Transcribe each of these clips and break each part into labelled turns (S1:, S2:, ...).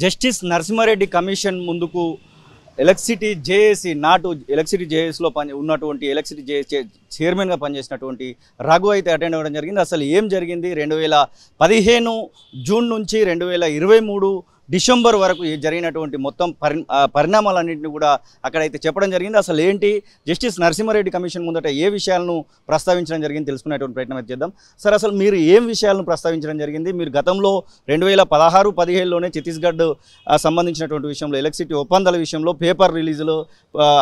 S1: Justice Narasimha Reddy commission ముందుకు electricity JAC నాటు electricity జేఏసీలో ఉన్నటువంటి ఎలక్ట్రిసిటీ జేఏసీ చైర్మన్గా పనిచేసినటువంటి రఘు అయితే అటెండ్ అవ్వడం జరిగింది. అసలు ఏం జరిగింది 2015 జూన్ నుంచి 2023 డిసెంబర్ వరకు జరిగినటువంటి మొత్తం పరిణామాలన్నింటినీ కూడా అక్కడైతే చెప్పడం జరిగింది. అసలు ఏంటి జస్టిస్ నరసింహారెడ్డి కమిషన్ ముందట ఏ విషయాలను ప్రస్తావించడం జరిగింది తెలుసుకునేటువంటి ప్రయత్నం అయితే చేద్దాం. సార్, అసలు మీరు ఏం విషయాలను ప్రస్తావించడం జరిగింది? మీరు గతంలో 2016-17లోనే ఛత్తీస్గఢ్ సంబంధించినటువంటి విషయంలో ఎలక్ట్రిసిటీ ఒప్పందాల విషయంలో పేపర్ రిలీజులు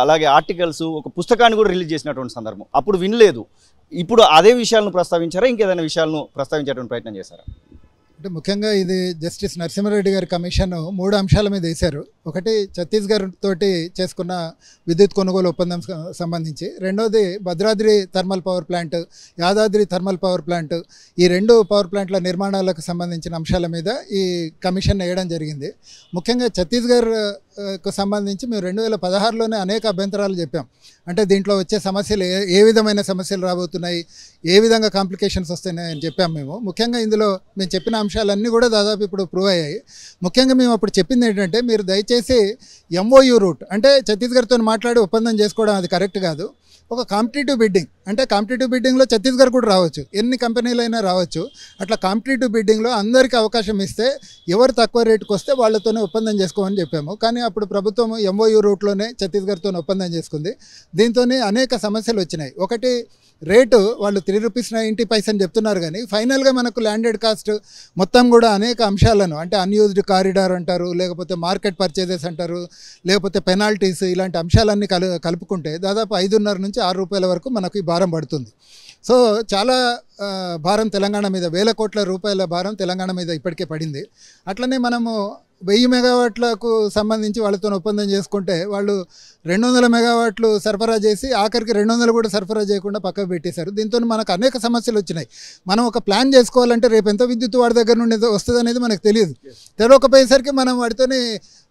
S1: అలాగే ఆర్టికల్స్ ఒక పుస్తకాన్ని కూడా రిలీజ్ చేసినటువంటి సందర్భం అప్పుడు వినలేదు. ఇప్పుడు అదే విషయాలను ప్రస్తావించారా, ఇంకేదైనా విషయాలను ప్రస్తావించేటువంటి ప్రయత్నం చేశారా?
S2: అంటే ముఖ్యంగా ఇది జస్టిస్ నరసింహారెడ్డి గారి కమిషన్ 3 అంశాల మీద వేశారు. ఒకటి ఛత్తీస్గఢ్ తోటి చేసుకున్న విద్యుత్ కొనుగోలు ఒప్పందం సంబంధించి, రెండోది Bhadradri thermal power plant, Yadadri thermal power plant, ఈ 2 పవర్ ప్లాంట్ల నిర్మాణాలకు సంబంధించిన అంశాల మీద ఈ కమిషన్ వేయడం జరిగింది. ముఖ్యంగా ఛత్తీస్గఢ్కు సంబంధించి మేము 2016లోనే అనేక అభ్యంతరాలు చెప్పాం. అంటే దీంట్లో వచ్చే సమస్యలు ఏ విధమైన సమస్యలు రాబోతున్నాయి, ఏ విధంగా కాంప్లికేషన్స్ వస్తున్నాయని చెప్పాం మేము. ముఖ్యంగా ఇందులో మేము చెప్పిన అంశాలన్నీ కూడా దాదాపు ఇప్పుడు ప్రూవ్ అయ్యాయి. ముఖ్యంగా మేము అప్పుడు చెప్పింది ఏంటంటే, మీరు దయచేసి ఎంఓయూ రూట్ అంటే ఛత్తీస్గఢ్తో మాట్లాడి ఒప్పందం చేసుకోవడం అది కరెక్ట్ కాదు. ఒక కాంపిటేటివ్ బిడ్డింగ్ అంటే కాంపిటేటివ్ బిడ్డింగ్లో ఛత్తీస్గఢ్ కూడా రావచ్చు, ఎన్ని కంపెనీలైనా రావచ్చు. అట్లా కాంపిటేటివ్ బిడ్డింగ్లో అందరికీ అవకాశం ఇస్తే ఎవరు తక్కువ రేటుకు వస్తే వాళ్ళతోనే ఒప్పందం చేసుకోమని చెప్పాము. కానీ అప్పుడు ప్రభుత్వం ఎంఓయూ రూట్లోనే ఛత్తీస్గఢ్తో ఒప్పందం చేసుకుంది. దీంతో అనేక సమస్యలు వచ్చినాయి. ఒకటి, రేటు వాళ్ళు ₹3.90 అని చెప్తున్నారు, కానీ ఫైనల్గా మనకు ల్యాండెడ్ కాస్ట్ మొత్తం కూడా అనేక అంశాలను అంటే అన్యూజ్డ్ కారిడార్ అంటారు, లేకపోతే మార్కెట్ పర్చేజెస్ అంటారు, లేకపోతే పెనాల్టీస్, ఇలాంటి అంశాలన్నీ కలుపుకుంటే దాదాపు ₹5.5 నుంచి ₹6 వరకు మనకు ఈ భారం పడుతుంది. సో చాలా భారం తెలంగాణ మీద, వేల కోట్ల రూపాయల భారం తెలంగాణ మీద ఇప్పటికే పడింది. అట్లనే మనము 1000 మెగావాట్లకు సంబంధించి వాళ్ళతో ఒప్పందం చేసుకుంటే వాళ్ళు 200 మెగావాట్లు సరఫరా చేసి ఆఖరికి 200 కూడా సరఫరా చేయకుండా పక్కకు పెట్టేశారు. దీంతో మనకు అనేక సమస్యలు వచ్చినాయి. మనం ఒక ప్లాన్ చేసుకోవాలంటే రేపు ఎంత విద్యుత్ వాడి దగ్గర నుండి వస్తుంది అనేది మనకు తెలియదు. తెలియకపోయేసరికి మనం వాటితోని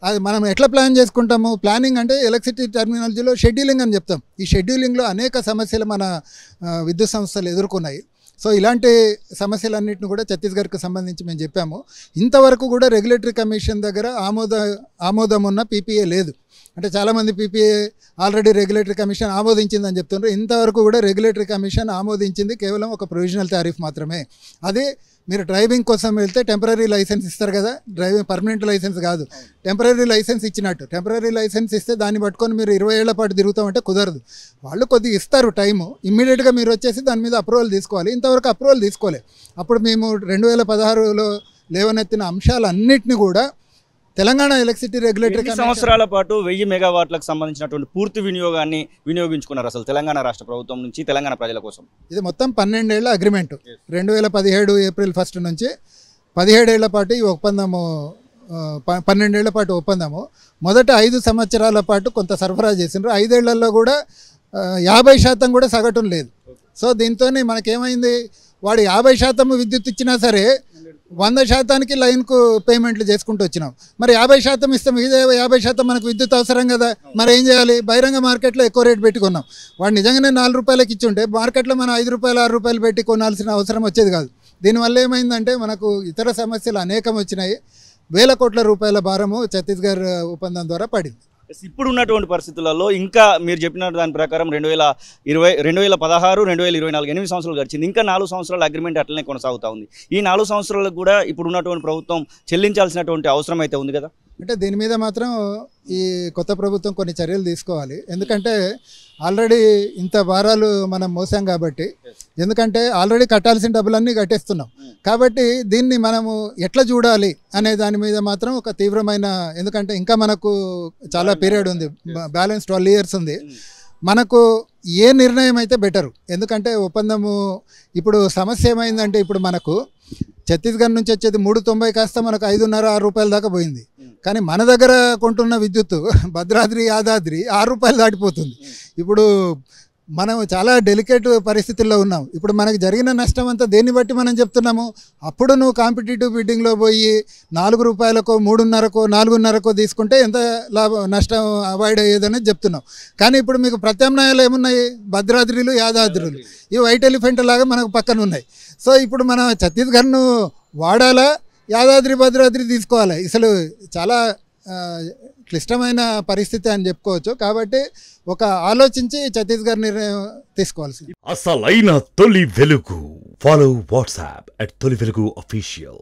S2: అది మనం ఎట్లా ప్లాన్ చేసుకుంటాము. ప్లానింగ్ అంటే ఎలక్ట్రిసిటీ టెర్మినాలజీలో షెడ్యూలింగ్ అని చెప్తాం. ఈ షెడ్యూలింగ్లో అనేక సమస్యలు మన విద్యుత్ సంస్థలు ఎదుర్కొన్నాయి. సో ఇలాంటి సమస్యలన్నింటిని కూడా ఛత్తీస్గఢ్కి సంబంధించి మేము చెప్పాము. ఇంతవరకు కూడా రెగ్యులేటరీ కమిషన్ దగ్గర ఆమోదం ఉన్న పీపీఏ లేదు. అంటే చాలామంది పీపీఏ ఆల్రెడీ రెగ్యులేటరీ కమిషన్ ఆమోదించిందని చెప్తున్నారు. ఇంతవరకు కూడా రెగ్యులేటరీ కమిషన్ ఆమోదించింది కేవలం ఒక ప్రొవిజనల్ టారిఫ్ మాత్రమే. అది మీరు డ్రైవింగ్ కోసం వెళ్తే టెంపరీ లైసెన్స్ ఇస్తారు కదా, డ్రైవింగ్ పర్మనెంట్ లైసెన్స్ కాదు, టెంపరీ లైసెన్స్ ఇచ్చినట్టు. టెంపరీ లైసెన్స్ ఇస్తే దాన్ని పట్టుకొని మీరు 20 ఏళ్ల పాటు తిరుగుతామంటే కుదరదు. వాళ్ళు కొద్దిగా ఇస్తారు టైము, ఇమ్మీడియట్గా మీరు వచ్చేసి దాని మీద అప్రూవల్ తీసుకోవాలి. ఇంతవరకు అప్రూవల్ తీసుకోలే. అప్పుడు మేము 2016లో లేవనెత్తిన అంశాలన్నింటినీ కూడా తెలంగాణ ఎలక్ట్రిసిటీ రెగ్యులేటరీ
S1: సంవత్సరాల పాటు 1000 మెగావాట్లకు సంబంధించినటువంటి పూర్తి వినియోగాన్ని వినియోగించుకున్నారు అసలు తెలంగాణ రాష్ట్ర ప్రభుత్వం నుంచి తెలంగాణ ప్రజల కోసం.
S2: ఇది మొత్తం 12 ఏళ్ల అగ్రిమెంట్. 2017 ఏప్రిల్ 1 నుంచి 17 ఏళ్ల పాటు ఈ ఒప్పందము, 12 ఏళ్ల పాటు ఒప్పందము. మొదట 5 సంవత్సరాల పాటు కొంత సరఫరా చేసినారు. 5 ఏళ్లలో కూడా 50% కూడా సగటును లేదు. సో దీంతో మనకేమైంది, వాడు 50% విద్యుత్ ఇచ్చినా సరే 100% లైన్కు పేమెంట్లు చేసుకుంటూ వచ్చినాం. మరి 50% ఇస్తాం, ఇదే 50% మనకు విద్యుత్ అవసరం కదా, మరి ఏం చేయాలి? బహిరంగ మార్కెట్లో ఎక్కువ రేటు పెట్టుకున్నాం. వాడు నిజంగానే ₹4 ఇచ్చి ఉంటే మార్కెట్లో మనం ₹5, ₹6 పెట్టి కొనాల్సిన అవసరం వచ్చేది కాదు. దీనివల్ల ఏమైందంటే మనకు ఇతర సమస్యలు అనేకం వచ్చినాయి. వేల కోట్ల రూపాయల భారము ఛత్తీస్గఢ్ ఒప్పందం ద్వారా పడింది.
S1: ఇప్పుడు ఉన్నటువంటి పరిస్థితులలో ఇంకా మీరు చెప్పిన దాని ప్రకారం 2016, 2024 8 సంవత్సరాలు గడిచింది. ఇంకా 4 సంవత్సరాల అగ్రిమెంట్ అట్లనే కొనసాగుతూ ఉంది. ఈ 4 సంవత్సరాలకు కూడా ఇప్పుడు ఉన్నటువంటి ప్రభుత్వం చెల్లించాల్సినటువంటి అవసరం అయితే ఉంది కదా.
S2: అంటే దీని మీద మాత్రం ఈ కొత్త ప్రభుత్వం కొన్ని చర్యలు తీసుకోవాలి. ఎందుకంటే ఆల్రెడీ ఇంత భారాలు మనం మోసాం కాబట్టి, ఎందుకంటే ఆల్రెడీ కట్టాల్సిన డబ్బులన్నీ కట్టేస్తున్నాం కాబట్టి దీన్ని మనము ఎట్లా చూడాలి అనే దాని మీద మాత్రం ఒక తీవ్రమైన, ఎందుకంటే ఇంకా మనకు చాలా పీరియడ్ ఉంది, బ్యాలెన్స్ 12 years ఉంది. మనకు ఏ నిర్ణయం అయితే బెటరు. ఎందుకంటే ఒప్పందము ఇప్పుడు సమస్య ఏమైందంటే, ఇప్పుడు మనకు ఛత్తీస్గఢ్ నుంచి వచ్చేది 390 కాస్త మనకు ₹5.5-6 దాకా పోయింది. కానీ మన దగ్గర కొంటున్న విద్యుత్తు భద్రాద్రి, యాదాద్రి ₹6 దాటిపోతుంది. ఇప్పుడు మనం చాలా డెలికేట్ పరిస్థితుల్లో ఉన్నాం. ఇప్పుడు మనకు జరిగిన నష్టం అంతా దేన్ని బట్టి మనం చెప్తున్నాము. అప్పుడు నువ్వు కాంపిటేటివ్ బిడ్డింగ్లో పోయి ₹4కో, ₹3.5కో, ₹4.5కో తీసుకుంటే ఎంత నష్టం అవాయిడ్ అయ్యేదని చెప్తున్నావు. కానీ ఇప్పుడు మీకు ప్రత్యామ్నాయాలు ఏమున్నాయి? భద్రాద్రిలు, యాదాద్రులు, ఇవి వైట్ ఎలిఫెంట్ లాగా మనకు పక్కన ఉన్నాయి. సో ఇప్పుడు మనం ఛత్తీస్గఢ్ను వాడాలా యాదాద్రి భద్రాద్రి తీసుకోవాలి. అసలు చాలా క్లిష్టమైన పరిస్థితి అని చెప్పుకోవచ్చు. కాబట్టి ఒక ఆలోచించి ఛత్తీస్గఢ్ నిర్ణయం తీసుకోవాల్సింది.
S3: అసలైన తొలి వెలుగు. ఫాలో వాట్సాప్ @తొలి వెలుగు official.